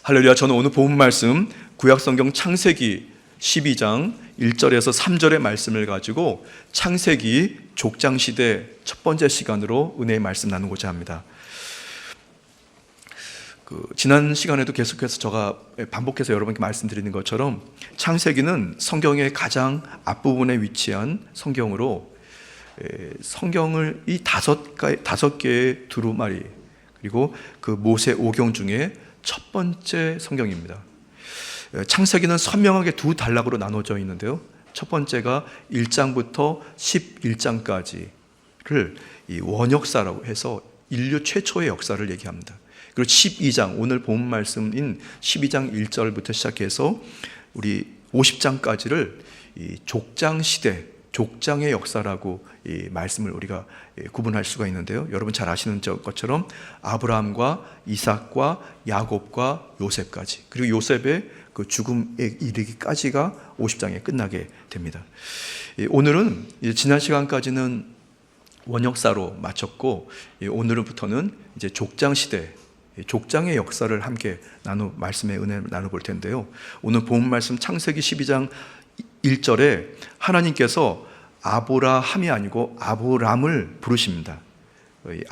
할렐루야. 저는 오늘 본 말씀 구약성경 창세기 12장 1절에서 3절의 말씀을 가지고 창세기 족장시대 첫 번째 시간으로 은혜의 말씀 나누고자 합니다. 지난 시간에도 계속해서 제가 반복해서 여러분께 말씀드리는 것처럼 창세기는 성경의 가장 앞부분에 위치한 성경으로 성경을 이 다섯 개의 두루마리 그리고 그 모세 오경 중에 첫 번째 성경입니다. 창세기는 선명하게 두 단락으로 나눠져 있는데요. 첫 번째가 1장부터 11장까지를 이 원역사라고 해서 인류 최초의 역사를 얘기합니다. 그리고 12장, 오늘 본 말씀인 12장 1절부터 시작해서 우리 50장까지를 이 족장 시대, 족장의 역사라고 이 말씀을 우리가 구분할 수가 있는데요. 여러분 잘 아시는 것처럼 아브라함과 이삭과 야곱과 요셉까지, 그리고 요셉의 그 죽음에 이르기까지가 50장에 끝나게 됩니다. 오늘은 지난 시간까지는 원역사로 마쳤고, 오늘부터는 이제 족장 시대, 족장의 역사를 함께 말씀의 은혜를 나눠볼 텐데요. 오늘 본 말씀 창세기 12장 1절에 하나님께서 아브라함이 아니고 아브람을 부르십니다. 이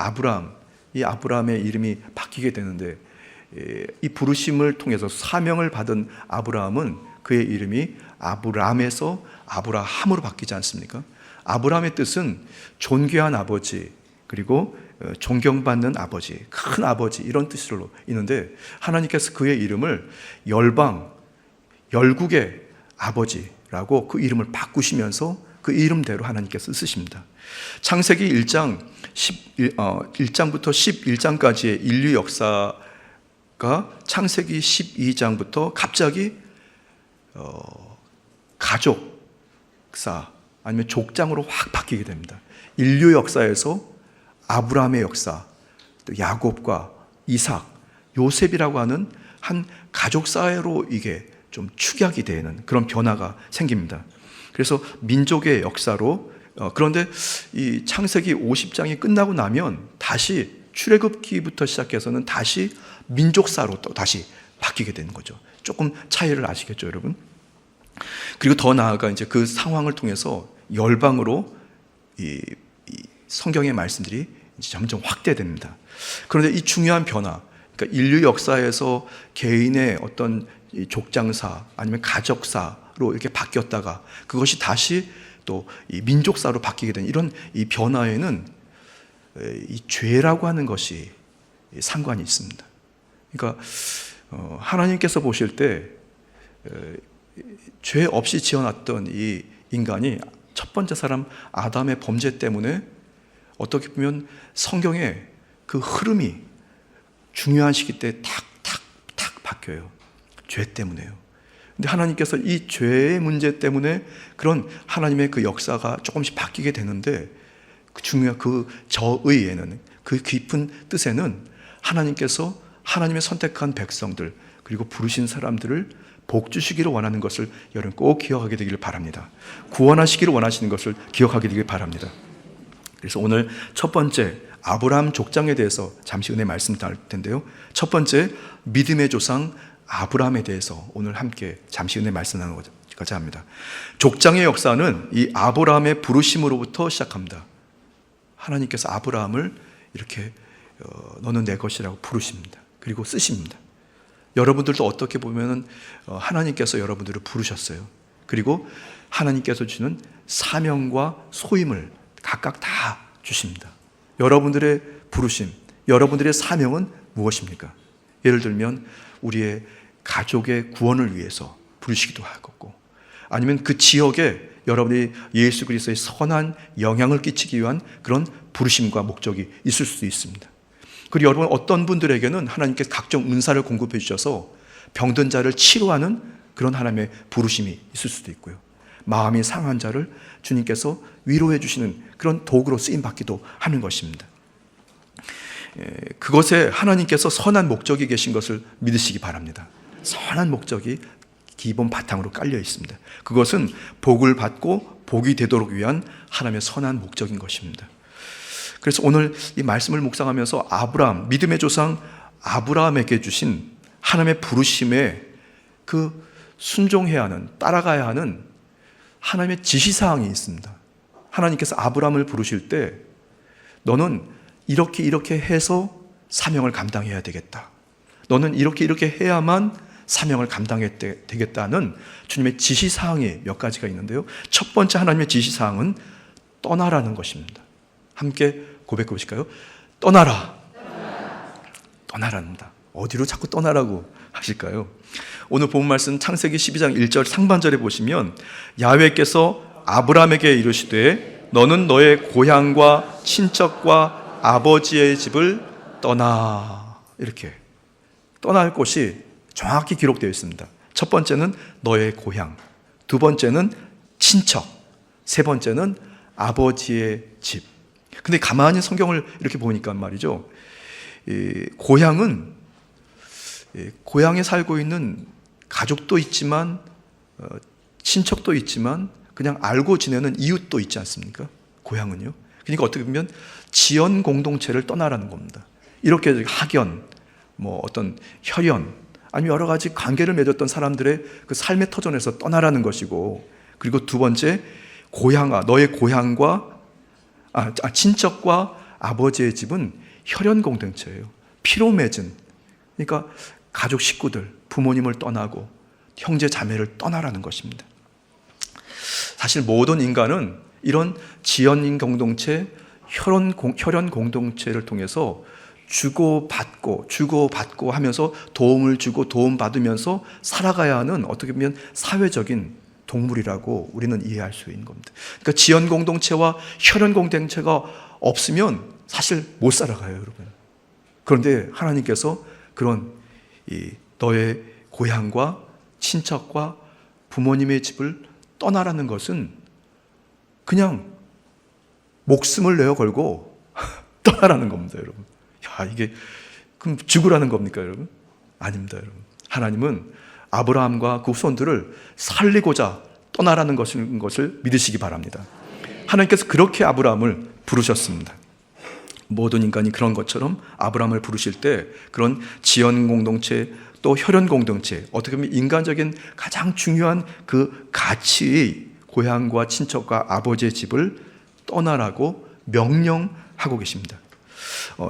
아브람의 이름이 바뀌게 되는데, 이 부르심을 통해서 사명을 받은 아브라함은 그의 이름이 아브람에서 아브라함으로 바뀌지 않습니까? 아브람의 뜻은 존귀한 아버지, 그리고 존경받는 아버지, 큰 아버지, 이런 뜻으로 있는데, 하나님께서 그의 이름을 열국의 아버지라고 그 이름을 바꾸시면서 그 이름대로 하나님께서 쓰십니다. 창세기 1장부터 11장까지의 인류 역사가 창세기 12장부터 갑자기 가족사 아니면 족장으로 확 바뀌게 됩니다. 인류 역사에서 아브라함의 역사, 또 야곱과 이삭, 요셉이라고 하는 한 가족사회로 이게 좀 축약이 되는 그런 변화가 생깁니다. 그래서 민족의 역사로, 그런데 이 창세기 50장이 끝나고 나면 다시 출애굽기부터 시작해서는 다시 민족사로 또 다시 바뀌게 되는 거죠. 조금 차이를 아시겠죠, 여러분? 그리고 더 나아가 이제 그 상황을 통해서 열방으로 이 성경의 말씀들이 이제 점점 확대됩니다. 그런데 이 중요한 변화, 그러니까 인류 역사에서 개인의 어떤 족장사 아니면 가족사로 이렇게 바뀌었다가 그것이 다시 또 이 민족사로 바뀌게 된 이런 이 변화에는 이 죄라고 하는 것이 상관이 있습니다. 그러니까 하나님께서 보실 때 죄 없이 지어놨던 이 인간이 첫 번째 사람 아담의 범죄 때문에 어떻게 보면 성경의 그 흐름이 중요한 시기 때 탁 바뀌어요. 죄 때문에요. 근데 하나님께서 이 죄의 문제 때문에 그런 하나님의 그 역사가 조금씩 바뀌게 되는데, 그 중요한 그 저의에는, 그 깊은 뜻에는 하나님께서 하나님의 선택한 백성들 그리고 부르신 사람들을 복 주시기를 원하는 것을 여러분 꼭 기억하게 되기를 바랍니다. 구원하시기를 원하시는 것을 기억하게 되기를 바랍니다. 그래서 오늘 첫 번째 아브라함 족장에 대해서 잠시 은혜 말씀 나눌 텐데요. 첫 번째 믿음의 조상 아브라함에 대해서 오늘 함께 잠시 은혜 말씀 나누고자 합니다. 족장의 역사는 이 아브라함의 부르심으로부터 시작합니다. 하나님께서 아브라함을 이렇게 너는 내 것이라고 부르십니다. 그리고 쓰십니다. 여러분들도 어떻게 보면 하나님께서 여러분들을 부르셨어요. 그리고 하나님께서 주는 사명과 소임을 각각 다 주십니다. 여러분들의 부르심, 여러분들의 사명은 무엇입니까? 예를 들면 우리의 가족의 구원을 위해서 부르시기도 하겠고, 아니면 그 지역에 여러분이 예수 그리스도의 선한 영향을 끼치기 위한 그런 부르심과 목적이 있을 수도 있습니다. 그리고 여러분 어떤 분들에게는 하나님께서 각종 은사를 공급해 주셔서 병든 자를 치료하는 그런 하나님의 부르심이 있을 수도 있고요. 마음이 상한 자를 주님께서 위로해 주시는 그런 도구로 쓰임받기도 하는 것입니다. 그것에 하나님께서 선한 목적이 계신 것을 믿으시기 바랍니다. 선한 목적이 기본 바탕으로 깔려 있습니다. 그것은 복을 받고 복이 되도록 위한 하나님의 선한 목적인 것입니다. 그래서 오늘 이 말씀을 묵상하면서 아브라함, 믿음의 조상 아브라함에게 주신 하나님의 부르심에 그 순종해야 하는, 따라가야 하는 하나님의 지시사항이 있습니다. 하나님께서 아브라함을 부르실 때 너는 이렇게 해서 사명을 감당해야 되겠다. 너는 이렇게 해야만 사명을 감당해야 되겠다는 주님의 지시사항이 몇 가지가 있는데요. 첫 번째 하나님의 지시사항은 떠나라는 것입니다. 함께 고백해 보실까요? 떠나라. 떠나랍니다. 어디로 자꾸 떠나라고 하실까요? 오늘 본 말씀 창세기 12장 1절 상반절에 보시면 야훼께서 아브라함에게 이르시되 너는 너의 고향과 친척과 아버지의 집을 떠나. 이렇게 떠날 곳이 정확히 기록되어 있습니다. 첫 번째는 너의 고향, 두 번째는 친척, 세 번째는 아버지의 집. 근데 가만히 성경을 이렇게 보니까 말이죠, 고향은 고향에 살고 있는 가족도 있지만 친척도 있지만 그냥 알고 지내는 이웃도 있지 않습니까? 고향은요. 그러니까 어떻게 보면 지연 공동체를 떠나라는 겁니다. 이렇게 학연, 어떤 혈연, 아니면 여러 가지 관계를 맺었던 사람들의 그 삶의 터전에서 떠나라는 것이고, 그리고 두 번째, 너의 고향과 친척과 아버지의 집은 혈연 공동체예요. 피로 맺은. 그러니까 가족 식구들, 부모님을 떠나고 형제 자매를 떠나라는 것입니다. 사실 모든 인간은 이런 지연인 공동체, 혈연 공동체를 통해서 주고받고 하면서 도움을 주고 도움받으면서 살아가야 하는, 어떻게 보면 사회적인 동물이라고 우리는 이해할 수 있는 겁니다. 그러니까 지연 공동체와 혈연 공동체가 없으면 사실 못 살아가요, 여러분. 그런데 하나님께서 그런 너의 고향과 친척과 부모님의 집을 떠나라는 것은 그냥 목숨을 내어 걸고 떠나라는 겁니다, 여러분. 이게 그럼 죽으라는 겁니까, 여러분? 아닙니다, 여러분. 하나님은 아브라함과 그 후손들을 살리고자 떠나라는 것을 믿으시기 바랍니다. 하나님께서 그렇게 아브라함을 부르셨습니다. 모든 인간이 그런 것처럼 아브라함을 부르실 때 그런 지연 공동체, 또 혈연 공동체, 어떻게 보면 인간적인 가장 중요한 그 가치의 고향과 친척과 아버지의 집을 떠나라고 명령하고 계십니다.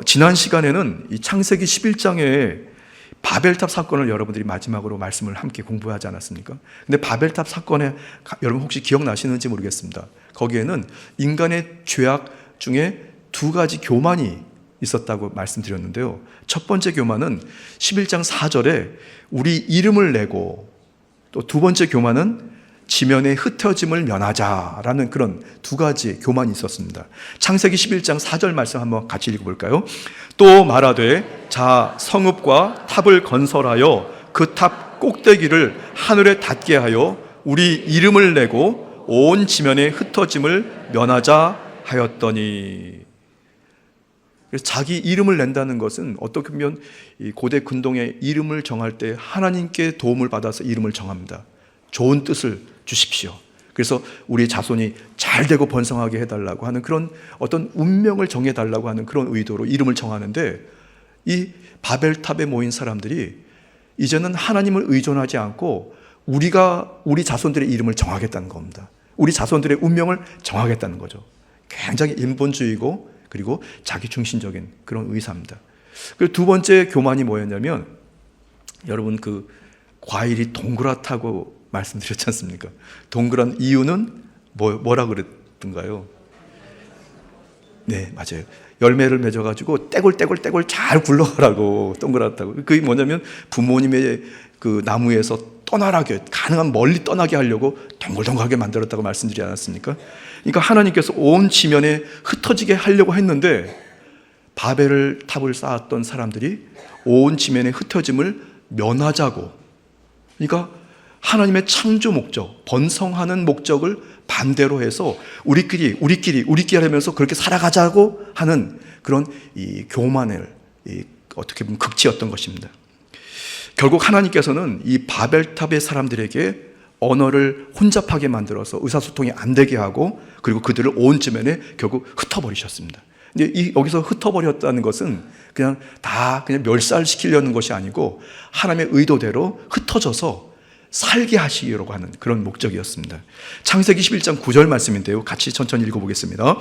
지난 시간에는 이 창세기 11장에 바벨탑 사건을 여러분들이 마지막으로 말씀을 함께 공부하지 않았습니까? 근데 바벨탑 사건에 여러분 혹시 기억나시는지 모르겠습니다. 거기에는 인간의 죄악 중에 두 가지 교만이 있었다고 말씀드렸는데요. 첫 번째 교만은 11장 4절에 우리 이름을 내고, 또 두 번째 교만은 지면에 흩어짐을 면하자라는 그런 두 가지 교만이 있었습니다. 창세기 11장 4절 말씀 한번 같이 읽어볼까요? 또 말하되 자 성읍과 탑을 건설하여 그 탑 꼭대기를 하늘에 닿게 하여 우리 이름을 내고 온 지면에 흩어짐을 면하자 하였더니. 그래서 자기 이름을 낸다는 것은 어떻게 보면 이 고대 근동의 이름을 정할 때 하나님께 도움을 받아서 이름을 정합니다. 좋은 뜻을 주십시오. 그래서 우리 자손이 잘 되고 번성하게 해달라고 하는 그런 어떤 운명을 정해달라고 하는 그런 의도로 이름을 정하는데, 이 바벨탑에 모인 사람들이 이제는 하나님을 의존하지 않고 우리 자손들의 이름을 정하겠다는 겁니다. 우리 자손들의 운명을 정하겠다는 거죠. 굉장히 인본주의고 그리고 자기 중심적인 그런 의사입니다. 그리고 두 번째 교만이 뭐였냐면, 여러분 그 과일이 동그랗다고 말씀드렸지 않습니까? 동그란 이유는 뭐라 그랬던가요? 네, 맞아요. 열매를 맺어가지고 떼굴떼굴 잘 굴러가라고 동그랗다고. 그게 뭐냐면 부모님의 그 나무에서 떠나게, 가능한 멀리 떠나게 하려고 동글동글하게 만들었다고 말씀드리지 않았습니까? 그러니까 하나님께서 온 지면에 흩어지게 하려고 했는데, 바벨 탑을 쌓았던 사람들이 온 지면에 흩어짐을 면하자고, 그러니까 하나님의 창조 목적, 번성하는 목적을 반대로 해서 우리끼리 하면서 그렇게 살아가자고 하는 그런 이 교만을 어떻게 보면 극치였던 것입니다. 결국 하나님께서는 이 바벨탑의 사람들에게 언어를 혼잡하게 만들어서 의사소통이 안 되게 하고, 그리고 그들을 온 지면에 결국 흩어버리셨습니다. 근데 여기서 흩어버렸다는 것은 그냥 다 그냥 멸살시키려는 것이 아니고 하나님의 의도대로 흩어져서 살게 하시려고 하는 그런 목적이었습니다. 창세기 11장 9절 말씀인데요. 같이 천천히 읽어보겠습니다.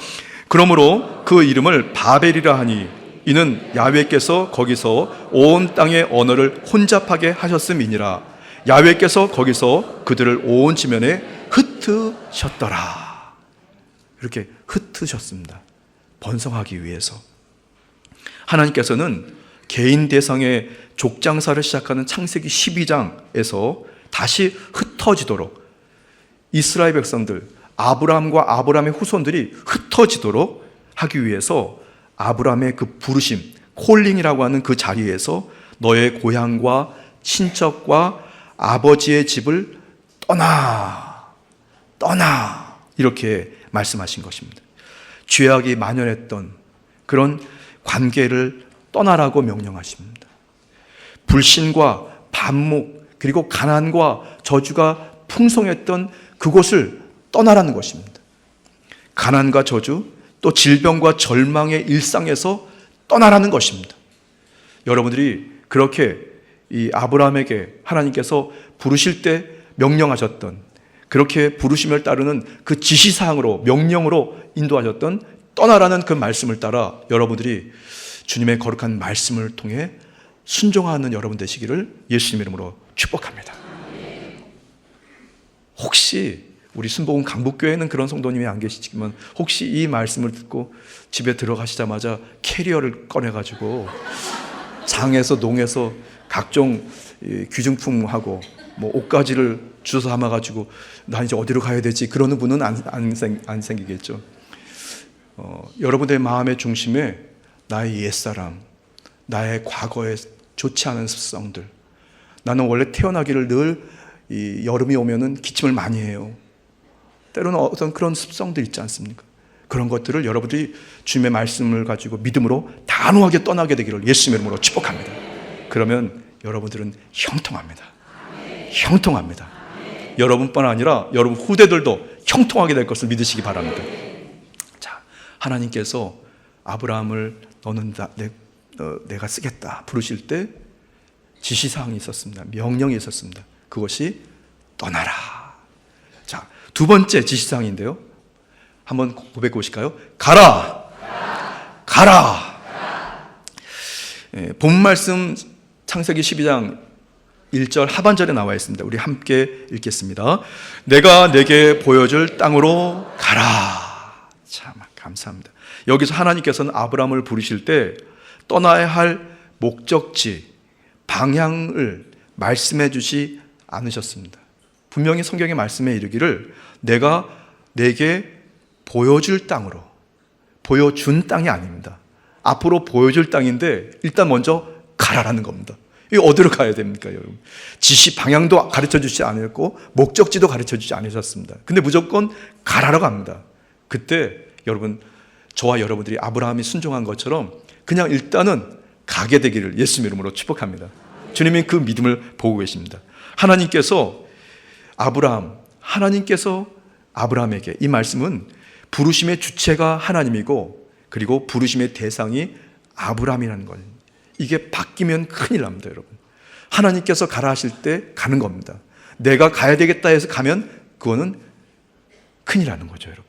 그러므로 그 이름을 바벨이라 하니 이는 야훼께서 거기서 온 땅의 언어를 혼잡하게 하셨음이니라. 야훼께서 거기서 그들을 온 지면에 흩으셨더라. 이렇게 흩으셨습니다. 번성하기 위해서. 하나님께서는 개인 대상의 족장사를 시작하는 창세기 12장에서 다시 흩어지도록 이스라엘 백성들, 아브라함과 아브라함의 후손들이 흩어지도록 하기 위해서 아브라함의 그 부르심, 콜링이라고 하는 그 자리에서 너의 고향과 친척과 아버지의 집을 떠나 이렇게 말씀하신 것입니다. 죄악이 만연했던 그런 관계를 떠나라고 명령하십니다. 불신과 반목 그리고 가난과 저주가 풍성했던 그곳을 떠나라는 것입니다. 가난과 저주 또 질병과 절망의 일상에서 떠나라는 것입니다. 여러분들이 그렇게 이 아브라함에게 하나님께서 부르실 때 명령하셨던, 그렇게 부르심을 따르는 그 지시사항으로 명령으로 인도하셨던 떠나라는 그 말씀을 따라 여러분들이 주님의 거룩한 말씀을 통해 순종하는 여러분 되시기를 예수님 이름으로 축복합니다. 혹시 우리 순복음 강북교회는 그런 성도님이 안 계시지만 혹시 이 말씀을 듣고 집에 들어가시자마자 캐리어를 꺼내가지고 장에서 농에서 각종 귀중품하고 뭐 옷가지를 주워서 담아가지고 나 이제 어디로 가야 되지 그러는 분은 안 생기겠죠. 여러분들의 마음의 중심에 나의 옛사람, 나의 과거에 좋지 않은 습성들, 나는 원래 태어나기를 늘 이 여름이 오면은 기침을 많이 해요. 때로는 어떤 그런 습성들 있지 않습니까? 그런 것들을 여러분들이 주님의 말씀을 가지고 믿음으로 단호하게 떠나게 되기를 예수님의 이름으로 축복합니다. 그러면 여러분들은 형통합니다. 형통합니다. 여러분뿐 아니라 여러분 후대들도 형통하게 될 것을 믿으시기 바랍니다. 자, 하나님께서 아브라함을 너는 내가 쓰겠다 부르실 때 지시사항이 있었습니다. 명령이 있었습니다. 그것이 떠나라. 자, 두 번째 지시사항인데요. 한번 고백해 보실까요? 가라. 가라. 본 말씀 창세기 12장 1절 하반절에 나와 있습니다. 우리 함께 읽겠습니다. 내가 내게 보여줄 땅으로 가라. 참 감사합니다. 여기서 하나님께서는 아브라함을 부르실 때 떠나야 할 목적지, 방향을 말씀해 주시 않으셨습니다. 분명히 성경의 말씀에 이르기를 내가 내게 보여줄 땅으로, 보여준 땅이 아닙니다. 앞으로 보여줄 땅인데 일단 먼저 가라라는 겁니다. 이 어디로 가야 됩니까, 여러분? 지시 방향도 가르쳐 주지 않았고 목적지도 가르쳐 주지 않으셨습니다. 근데 무조건 가라라고 합니다. 그때 여러분, 저와 여러분들이 아브라함이 순종한 것처럼 그냥 일단은 가게 되기를 예수님 이름으로 축복합니다. 주님이 그 믿음을 보고 계십니다. 하나님께서 아브라함에게 이 말씀은 부르심의 주체가 하나님이고 그리고 부르심의 대상이 아브라함이라는 거예요. 이게 바뀌면 큰일 납니다, 여러분. 하나님께서 가라 하실 때 가는 겁니다. 내가 가야 되겠다 해서 가면 그거는 큰일 나는 거죠, 여러분.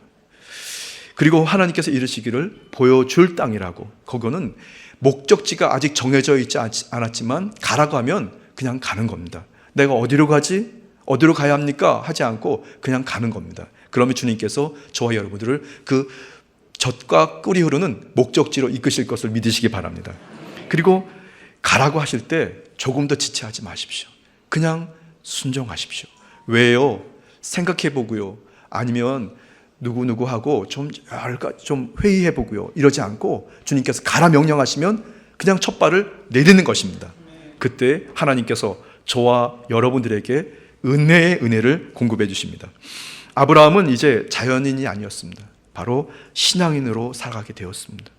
그리고 하나님께서 이르시기를 보여줄 땅이라고, 그거는 목적지가 아직 정해져 있지 않았지만 가라고 하면 그냥 가는 겁니다. 내가 어디로 가지? 어디로 가야 합니까? 하지 않고 그냥 가는 겁니다. 그러면 주님께서 저와 여러분들을 그 젖과 꿀이 흐르는 목적지로 이끄실 것을 믿으시기 바랍니다. 그리고 가라고 하실 때 조금 더 지체하지 마십시오. 그냥 순종하십시오. 왜요? 생각해 보고요. 아니면 누구누구하고 좀 회의해 보고요. 이러지 않고 주님께서 가라 명령하시면 그냥 첫 발을 내딛는 것입니다. 그때 하나님께서 저와 여러분들에게 은혜의 은혜를 공급해 주십니다. 아브라함은 이제 자연인이 아니었습니다. 바로 신앙인으로 살아가게 되었습니다.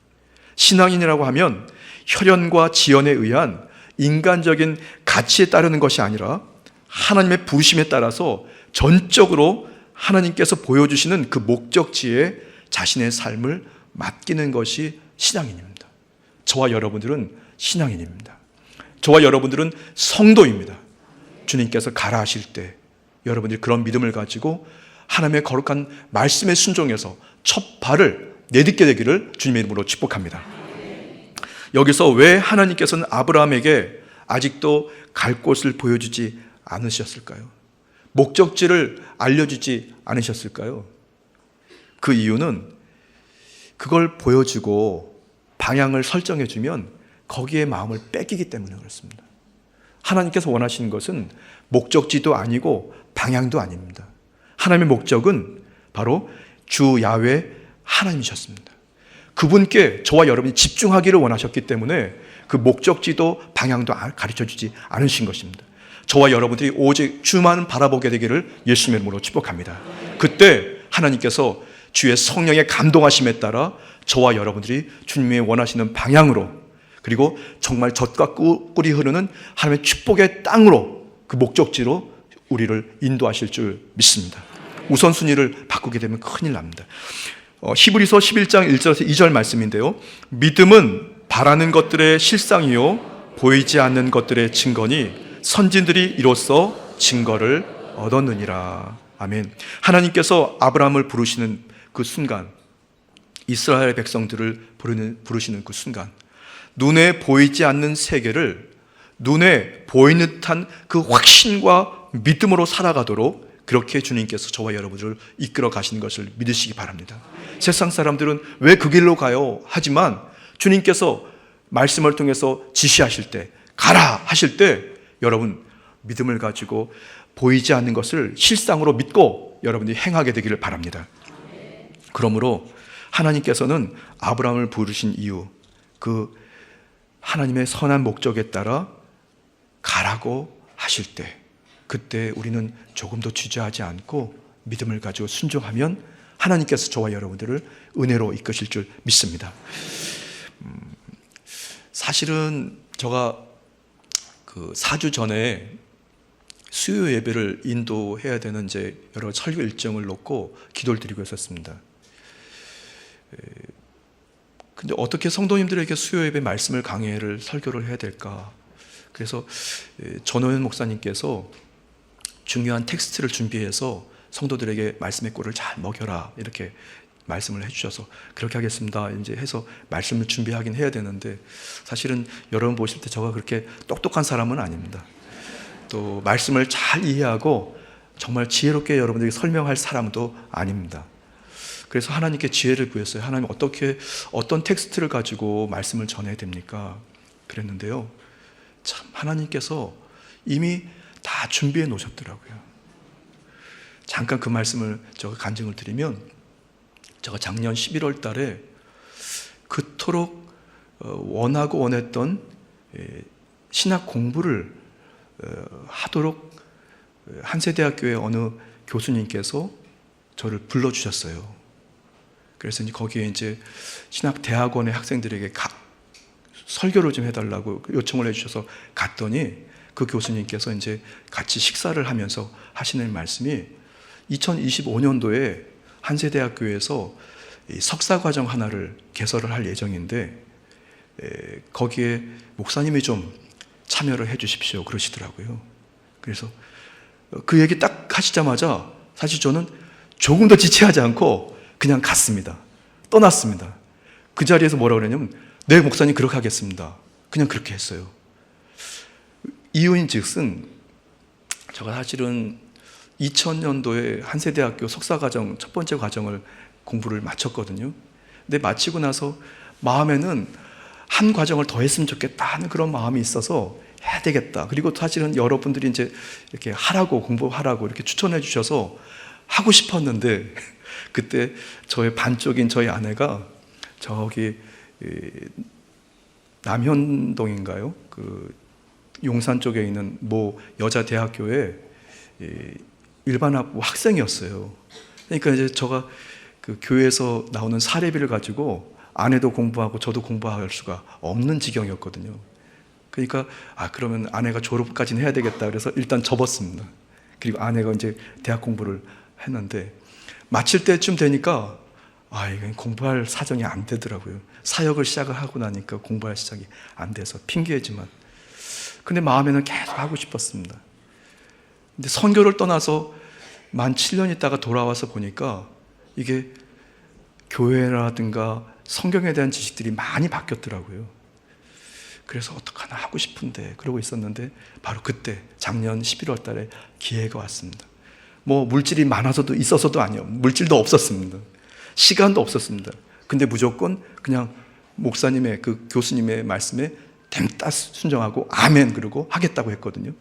신앙인이라고 하면 혈연과 지연에 의한 인간적인 가치에 따르는 것이 아니라 하나님의 부르심에 따라서 전적으로 하나님께서 보여주시는 그 목적지에 자신의 삶을 맡기는 것이 신앙인입니다. 저와 여러분들은 신앙인입니다. 저와 여러분들은 성도입니다. 주님께서 가라 하실 때 여러분들이 그런 믿음을 가지고 하나님의 거룩한 말씀에 순종해서 첫 발을 내딛게 되기를 주님의 이름으로 축복합니다. 여기서 왜 하나님께서는 아브라함에게 아직도 갈 곳을 보여주지 않으셨을까요? 목적지를 알려주지 않으셨을까요? 그 이유는 그걸 보여주고 방향을 설정해주면 거기에 마음을 뺏기기 때문에 그렇습니다. 하나님께서 원하시는 것은 목적지도 아니고 방향도 아닙니다. 하나님의 목적은 바로 주 야훼 하나님이셨습니다. 그분께 저와 여러분이 집중하기를 원하셨기 때문에 그 목적지도 방향도 가르쳐주지 않으신 것입니다. 저와 여러분들이 오직 주만 바라보게 되기를 예수님의 이름으로 축복합니다. 그때 하나님께서 주의 성령의 감동하심에 따라 저와 여러분들이 주님의 원하시는 방향으로, 그리고 정말 젖과 꿀이 흐르는 하나님의 축복의 땅으로, 그 목적지로 우리를 인도하실 줄 믿습니다. 우선순위를 바꾸게 되면 큰일 납니다. 히브리서 11장 1절에서 2절 말씀인데요, 믿음은 바라는 것들의 실상이요 보이지 않는 것들의 증거니 선진들이 이로써 증거를 얻었느니라. 아멘. 하나님께서 아브라함을 부르시는 그 순간, 이스라엘 백성들을 부르시는 그 순간, 눈에 보이지 않는 세계를 눈에 보이는 듯한 그 확신과 믿음으로 살아가도록 그렇게 주님께서 저와 여러분들을 이끌어 가시는 것을 믿으시기 바랍니다. 세상 사람들은 왜 그 길로 가요? 하지만 주님께서 말씀을 통해서 지시하실 때, 가라 하실 때 여러분 믿음을 가지고 보이지 않는 것을 실상으로 믿고 여러분들이 행하게 되기를 바랍니다. 그러므로 하나님께서는 아브라함을 부르신 이유, 그 하나님의 선한 목적에 따라 가라고 하실 때, 그때 우리는 조금도 주저하지 않고 믿음을 가지고 순종하면 하나님께서 저와 여러분들을 은혜로 이끄실 줄 믿습니다. 사실은 제가 그 4주 전에 수요 예배를 인도해야 되는 이제 여러 설교 일정을 놓고 기도를 드리고 있었습니다. 근데 어떻게 성도님들에게 수요 예배 말씀을 강해를 설교를 해야 될까? 그래서 전호연 목사님께서 중요한 텍스트를 준비해서 성도들에게 말씀의 꿀을 잘 먹여라 이렇게 말씀을 해주셔서 그렇게 하겠습니다 이제 해서 말씀을 준비하긴 해야 되는데, 사실은 여러분 보실 때 제가 그렇게 똑똑한 사람은 아닙니다. 또 말씀을 잘 이해하고 정말 지혜롭게 여러분들에게 설명할 사람도 아닙니다. 그래서 하나님께 지혜를 구했어요. 하나님 어떤 텍스트를 가지고 말씀을 전해야 됩니까? 그랬는데요, 참 하나님께서 이미 다 준비해 놓으셨더라고요. 잠깐 그 말씀을 제가 간증을 드리면, 제가 작년 11월 달에 그토록 원하고 원했던 신학 공부를 하도록 한세대학교의 어느 교수님께서 저를 불러주셨어요. 그래서 거기에 이제 신학대학원의 학생들에게 설교를 좀 해달라고 요청을 해주셔서 갔더니 그 교수님께서 이제 같이 식사를 하면서 하시는 말씀이 2025년도에 한세대학교에서 석사과정 하나를 개설을 할 예정인데 거기에 목사님이 좀 참여를 해 주십시오 그러시더라고요. 그래서 그 얘기 딱 하시자마자 사실 저는 조금 더 지체하지 않고 그냥 갔습니다. 떠났습니다. 그 자리에서 뭐라고 그러냐면, 네 목사님 그렇게 하겠습니다. 그냥 그렇게 했어요. 이유인 즉슨 제가 사실은 2000년도에 한세대학교 석사과정 첫 번째 과정을 공부를 마쳤거든요. 근데 마치고 나서 마음에는 한 과정을 더 했으면 좋겠다 하는 그런 마음이 있어서 해야 되겠다. 그리고 사실은 여러분들이 이제 이렇게 하라고, 공부하라고 이렇게 추천해 주셔서 하고 싶었는데, 그때 저의 반쪽인 저희 아내가 저기 남현동인가요? 그 용산 쪽에 있는 모 여자 대학교에 일반학부 학생이었어요. 그러니까 이제 제가 그 교회에서 나오는 사례비를 가지고 아내도 공부하고 저도 공부할 수가 없는 지경이었거든요. 그러니까 그러면 아내가 졸업까지는 해야 되겠다 그래서 일단 접었습니다. 그리고 아내가 이제 대학 공부를 했는데 마칠 때쯤 되니까 이건 공부할 사정이 안 되더라고요. 사역을 시작을 하고 나니까 공부할 시작이 안 돼서 핑계지만, 근데 마음에는 계속 하고 싶었습니다. 근데 선교를 떠나서 만 7년 있다가 돌아와서 보니까 이게 교회라든가 성경에 대한 지식들이 많이 바뀌었더라고요. 그래서 어떡하나 하고 싶은데 그러고 있었는데 바로 그때 작년 11월 달에 기회가 왔습니다. 물질이 많아서도 있어서도 아니요, 물질도 없었습니다. 시간도 없었습니다. 근데 무조건 그냥 목사님의 그 교수님의 말씀에 댐따 순종하고 아멘 그러고 하겠다고 했거든요.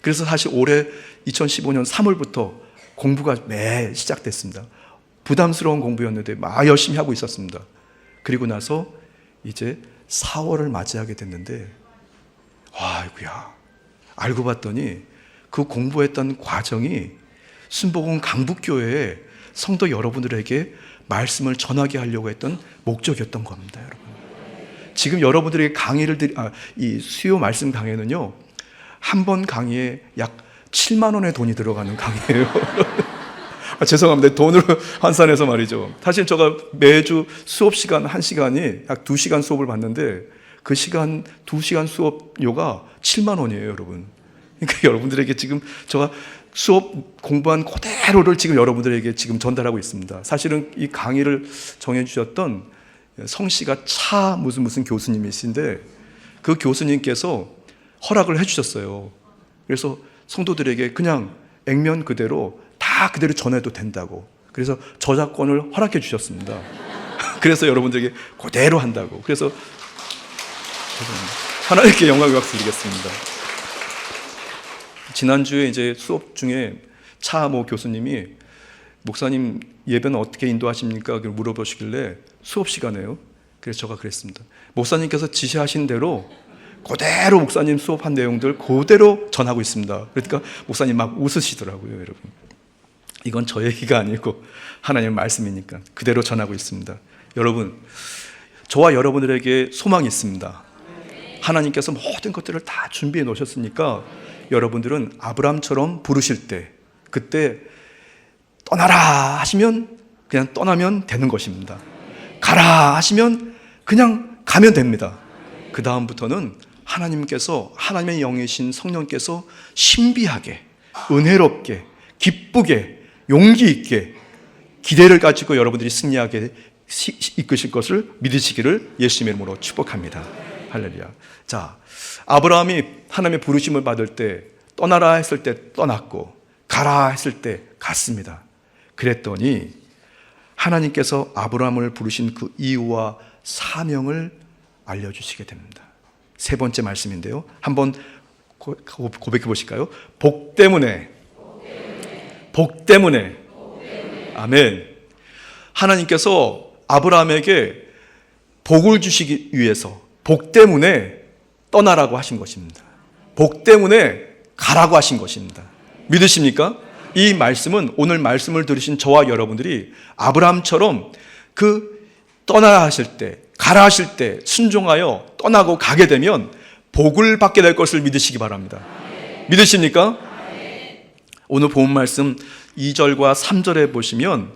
그래서 사실 올해 2015년 3월부터 공부가 매 시작됐습니다. 부담스러운 공부였는데 막 열심히 하고 있었습니다. 그리고 나서 이제 4월을 맞이하게 됐는데, 아이고야, 알고 봤더니 그 공부했던 과정이 순복음 강북교회에 성도 여러분들에게 말씀을 전하게 하려고 했던 목적이었던 겁니다, 여러분. 지금 여러분들에게 이 수요 말씀 강의는요, 한 번 강의에 약 7만 원의 돈이 들어가는 강의예요. 죄송합니다. 돈으로 환산해서 말이죠. 사실 제가 매주 수업 시간 1시간이 약 2시간 수업을 받는데 그 시간 2시간 수업료가 7만 원이에요, 여러분. 그러니까 여러분들에게 지금 제가 수업 공부한 그대로를 지금 여러분들에게 지금 전달하고 있습니다. 사실은 이 강의를 정해주셨던 성씨가 무슨 교수님이신데 그 교수님께서 허락을 해주셨어요. 그래서 성도들에게 그냥 액면 그대로 다 그대로 전해도 된다고. 그래서 저작권을 허락해 주셨습니다. 그래서 여러분들에게 그대로 한다고. 그래서 하나님께 영광의 박수 드리겠습니다. 지난주에 이제 수업 중에 차모 교수님이 목사님 예배는 어떻게 인도하십니까? 물어보시길래 수업 시간에요. 그래서 제가 그랬습니다. 목사님께서 지시하신 대로 그대로 목사님 수업한 내용들 그대로 전하고 있습니다. 그러니까 목사님 막 웃으시더라고요, 여러분. 이건 저 얘기가 아니고 하나님의 말씀이니까 그대로 전하고 있습니다. 여러분, 저와 여러분들에게 소망이 있습니다. 하나님께서 모든 것들을 다 준비해 놓으셨으니까 여러분들은 아브라함처럼 부르실 때 그때 떠나라 하시면 그냥 떠나면 되는 것입니다. 가라 하시면 그냥 가면 됩니다. 그 다음부터는 하나님께서, 하나님의 영이신 성령께서 신비하게, 은혜롭게, 기쁘게, 용기 있게 기대를 가지고 여러분들이 승리하게 이끄실 것을 믿으시기를 예수님의 이름으로 축복합니다. 할렐루야. 자, 아브라함이 하나님의 부르심을 받을 때 떠나라 했을 때 떠났고 가라 했을 때 갔습니다. 그랬더니 하나님께서 아브라함을 부르신 그 이유와 사명을 알려주시게 됩니다. 세 번째 말씀인데요, 한번 고백해 보실까요? 복 때문에. 아멘. 하나님께서 아브라함에게 복을 주시기 위해서 복 때문에 떠나라고 하신 것입니다. 복 때문에 가라고 하신 것입니다. 믿으십니까? 이 말씀은 오늘 말씀을 들으신 저와 여러분들이 아브라함처럼 그 떠나라 하실 때, 가라 하실 때 순종하여 떠나고 가게 되면 복을 받게 될 것을 믿으시기 바랍니다. 믿으십니까? 오늘 본 말씀 2절과 3절에 보시면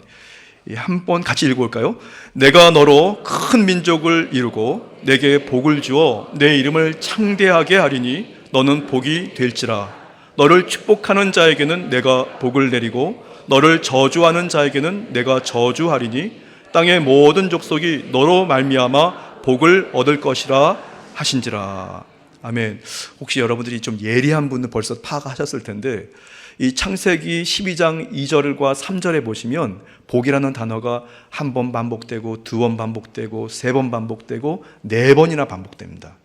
한번 같이 읽어볼까요? 내가 너로 큰 민족을 이루고 내게 복을 주어 내 이름을 창대하게 하리니 너는 복이 될지라. 너를 축복하는 자에게는 내가 복을 내리고 너를 저주하는 자에게는 내가 저주하리니 땅의 모든 족속이 너로 말미암아 복을 얻을 것이라 하신지라. 아멘. 혹시 여러분들이 좀 예리한 분은 벌써 파악하셨을 텐데 이 창세기 12장 2절과 3절에 보시면 복이라는 단어가 한 번 반복되고 두 번 반복되고 세 번 반복되고 네 번이나 반복됩니다.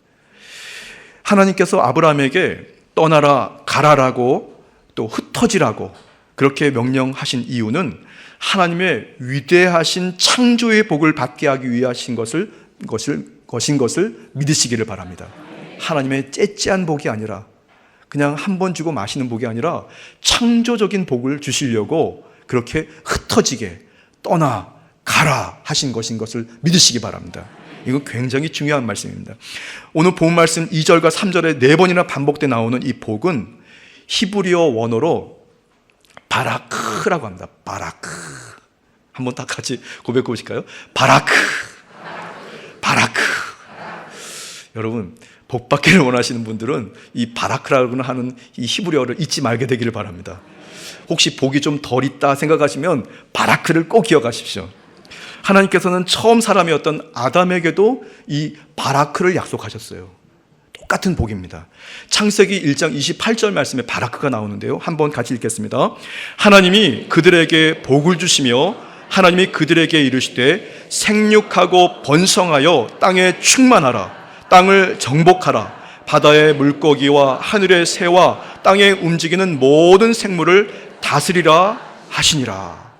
하나님께서 아브라함에게 떠나라, 가라라고 또 흩어지라고 그렇게 명령하신 이유는 하나님의 위대하신 창조의 복을 받게 하기 위하신 것인 것을 믿으시기를 바랍니다. 하나님의 째째한 복이 아니라 그냥 한 번 주고 마시는 복이 아니라 창조적인 복을 주시려고 그렇게 흩어지게 떠나 가라 하신 것인 것을 믿으시기 바랍니다. 이건 굉장히 중요한 말씀입니다. 오늘 본 말씀 2절과 3절에 네 번이나 반복돼 나오는 이 복은 히브리어 원어로 바라크라고 합니다. 바라크. 한번 다 같이 고백해 보실까요? 바라크, 바라크. 여러분, 복 받기를 원하시는 분들은 이 바라크라고 하는 이 히브리어를 잊지 말게 되기를 바랍니다. 혹시 복이 좀 덜 있다 생각하시면 바라크를 꼭 기억하십시오. 하나님께서는 처음 사람이었던 아담에게도 이 바라크를 약속하셨어요. 똑같은 복입니다. 창세기 1장 28절 말씀에 바라크가 나오는데요, 한번 같이 읽겠습니다. 하나님이 그들에게 복을 주시며 하나님이 그들에게 이르시되 생육하고 번성하여 땅에 충만하라. 땅을 정복하라. 바다의 물고기와 하늘의 새와 땅에 움직이는 모든 생물을 다스리라 하시니라.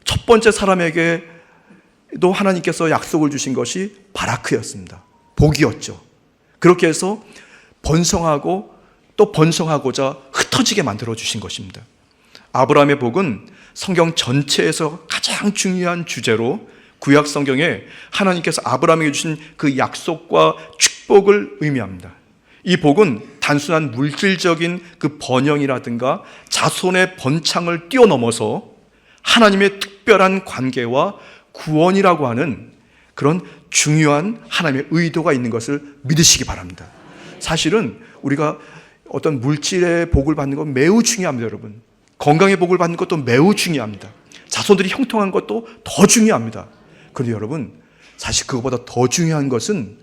첫 번째 사람에게도 하나님께서 약속을 주신 것이 바라크였습니다. 복이었죠. 그렇게 해서 번성하고 또 번성하고자 흩어지게 만들어 주신 것입니다. 아브라함의 복은 성경 전체에서 가장 중요한 주제로 구약 성경에 하나님께서 아브라함에게 주신 그 약속과 축복을 의미합니다. 이 복은 단순한 물질적인 그 번영이라든가 자손의 번창을 뛰어넘어서 하나님의 특별한 관계와 구원이라고 하는 그런 중요한 하나님의 의도가 있는 것을 믿으시기 바랍니다. 사실은 우리가 어떤 물질의 복을 받는 건 매우 중요합니다, 여러분. 건강의 복을 받는 것도 매우 중요합니다. 자손들이 형통한 것도 더 중요합니다. 그런데 여러분, 사실 그것보다 더 중요한 것은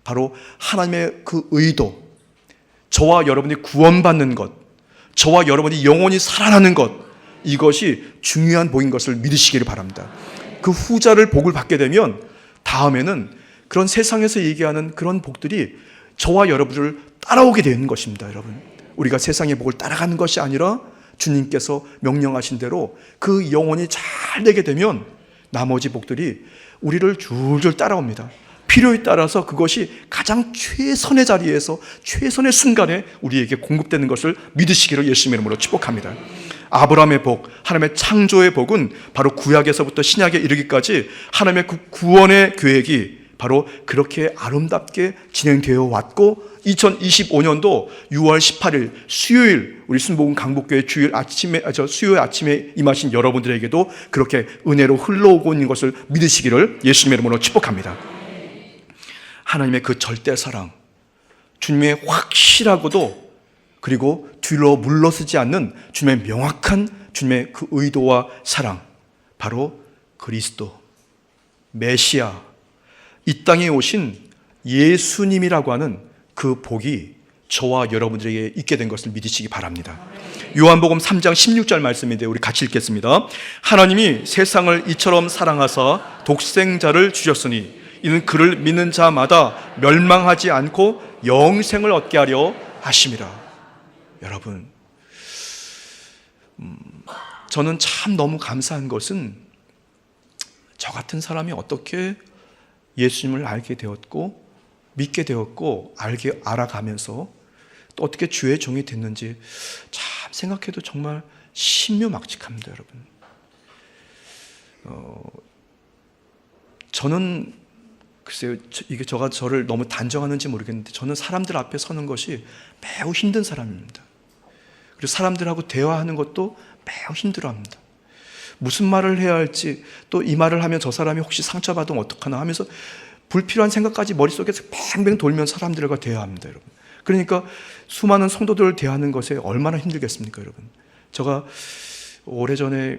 바로 하나님의 그 의도, 저와 여러분이 구원받는 것, 저와 여러분이 영원히 살아나는 것, 이것이 중요한 복인 것을 믿으시기를 바랍니다. 그 후자를 복을 받게 되면 다음에는 그런 세상에서 얘기하는 그런 복들이 저와 여러분을 따라오게 되는 것입니다. 여러분, 우리가 세상의 복을 따라가는 것이 아니라 주님께서 명령하신 대로 그 영혼이 잘 되게 되면 나머지 복들이 우리를 줄줄 따라옵니다. 필요에 따라서 그것이 가장 최선의 자리에서 최선의 순간에 우리에게 공급되는 것을 믿으시기를 예수님의 이름으로 축복합니다. 아브라함의 복, 하나님의 창조의 복은 바로 구약에서부터 신약에 이르기까지 하나님의 그 구원의 계획이 바로 그렇게 아름답게 진행되어 왔고, 2025년도 6월 18일 수요일 우리 순복음 강북교회 수요일 아침에 임하신 여러분들에게도 그렇게 은혜로 흘러오고 있는 것을 믿으시기를 예수님의 이름으로 축복합니다. 하나님의 그 절대 사랑, 주님의 확실하고도 그리고 뒤로 물러서지 않는 주님의 명확한 주님의 그 의도와 사랑, 바로 그리스도, 메시아, 이 땅에 오신 예수님이라고 하는 그 복이 저와 여러분들에게 있게 된 것을 믿으시기 바랍니다. 요한복음 3장 16절 말씀인데 우리 같이 읽겠습니다. 하나님이 세상을 이처럼 사랑하사 독생자를 주셨으니 이는 그를 믿는 자마다 멸망하지 않고 영생을 얻게 하려 하심이라. 여러분, 저는 참 너무 감사한 것은 저 같은 사람이 어떻게 예수님을 알게 되었고 믿게 되었고 알아가면서 또 어떻게 주의 종이 됐는지 참 생각해도 정말 신묘막측합니다, 여러분. 저는 글쎄요, 이게 저를 너무 단정하는지 모르겠는데 저는 사람들 앞에 서는 것이 매우 힘든 사람입니다. 그리고 사람들하고 대화하는 것도 매우 힘들어합니다. 무슨 말을 해야 할지, 또 이 말을 하면 저 사람이 혹시 상처받으면 어떡하나 하면서 불필요한 생각까지 머릿속에서 뱅뱅 돌면서 사람들과 대화합니다, 여러분. 그러니까 수많은 성도들을 대하는 것에 얼마나 힘들겠습니까, 여러분. 제가 오래전에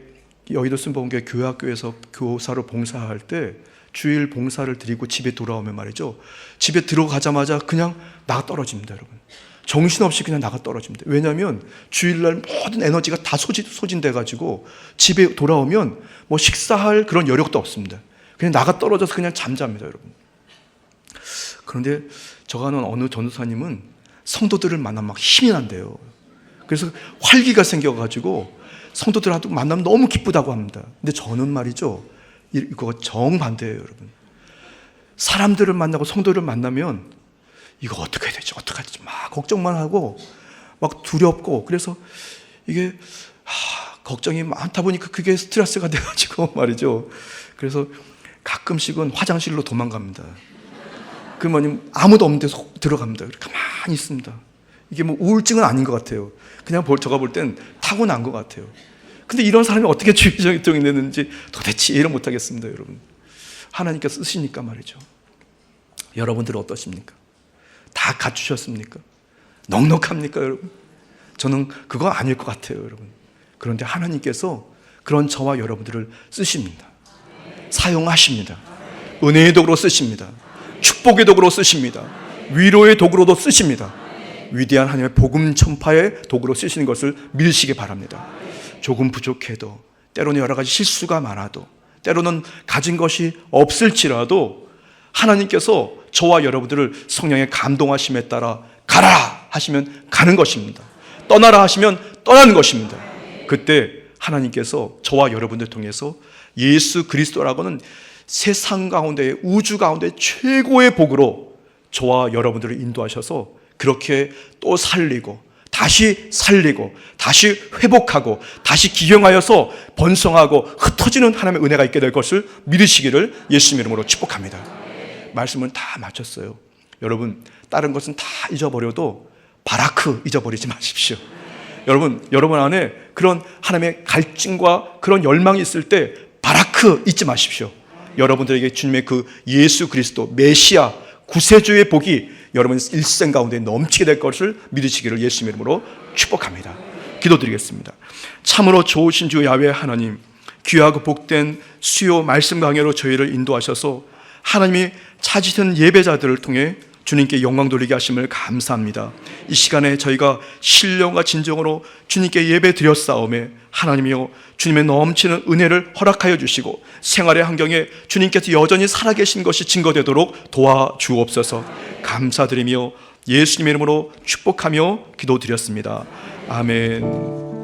여의도 순복음교회 교회학교에서 교사로 봉사할 때 주일 봉사를 드리고 집에 돌아오면 말이죠, 집에 들어가자마자 그냥 나가 떨어집니다, 여러분. 정신없이 그냥 나가 떨어집니다. 왜냐하면 주일날 모든 에너지가 다 소진돼가지고 집에 돌아오면 뭐 식사할 그런 여력도 없습니다. 그냥 나가 떨어져서 그냥 잠잡니다, 여러분. 그런데 저가 아는 어느 전도사님은 성도들을 만나면 막 힘이 난대요. 그래서 활기가 생겨가지고 성도들하고 만나면 너무 기쁘다고 합니다. 근데 저는 말이죠, 이거 정반대예요, 여러분. 사람들을 만나고 성도를 만나면 이거 어떻게 해야 되지? 어떻게 해야 되지? 막 걱정만 하고 막 두렵고, 그래서 이게 걱정이 많다 보니까 그게 스트레스가 돼가지고 말이죠. 그래서 가끔씩은 화장실로 도망갑니다. 그러면 아무도 없는 데서 들어갑니다. 가만히 있습니다. 이게 뭐 우울증은 아닌 것 같아요. 그냥 제가 볼 땐 타고난 것 같아요. 근데 이런 사람이 어떻게 주의적이 됐는지 도대체 이해를 못하겠습니다, 여러분. 하나님께서 쓰시니까 말이죠. 여러분들은 어떠십니까? 다 갖추셨습니까? 넉넉합니까, 여러분? 저는 그거 아닐 것 같아요, 여러분. 그런데 하나님께서 그런 저와 여러분들을 쓰십니다. 사용하십니다. 은혜의 도구로 쓰십니다. 축복의 도구로 쓰십니다. 위로의 도구로도 쓰십니다. 위대한 하나님의 복음 전파의 도구로 쓰시는 것을 믿으시기 바랍니다. 조금 부족해도, 때로는 여러 가지 실수가 많아도, 때로는 가진 것이 없을지라도 하나님께서 저와 여러분들을 성령의 감동하심에 따라 가라 하시면 가는 것입니다. 떠나라 하시면 떠나는 것입니다. 그때 하나님께서 저와 여러분들 통해서 예수 그리스도라고는 세상 가운데, 우주 가운데 최고의 복으로 저와 여러분들을 인도하셔서 그렇게 또 살리고 다시 살리고 다시 회복하고 다시 기경하여서 번성하고 흩어지는 하나님의 은혜가 있게 될 것을 믿으시기를 예수님 이름으로 축복합니다. 말씀은 다 마쳤어요. 여러분, 다른 것은 다 잊어버려도 바라크 잊어버리지 마십시오. 여러분 안에 그런 하나님의 갈증과 그런 열망이 있을 때 바라크 잊지 마십시오. 여러분들에게 주님의 그 예수 그리스도 메시아 구세주의 복이 여러분 일생 가운데 넘치게 될 것을 믿으시기를 예수님 이름으로 축복합니다. 기도드리겠습니다. 참으로 좋으신 주 야훼 하나님, 귀하고 복된 수요 말씀 강해로 저희를 인도하셔서 하나님이 찾으신 예배자들을 통해 주님께 영광 돌리게 하심을 감사합니다. 이 시간에 저희가 신령과 진정으로 주님께 예배 드렸사오매 하나님이여 주님의 넘치는 은혜를 허락하여 주시고 생활의 환경에 주님께서 여전히 살아계신 것이 증거되도록 도와주옵소서. 감사드리며 예수님의 이름으로 축복하며 기도드렸습니다. 아멘.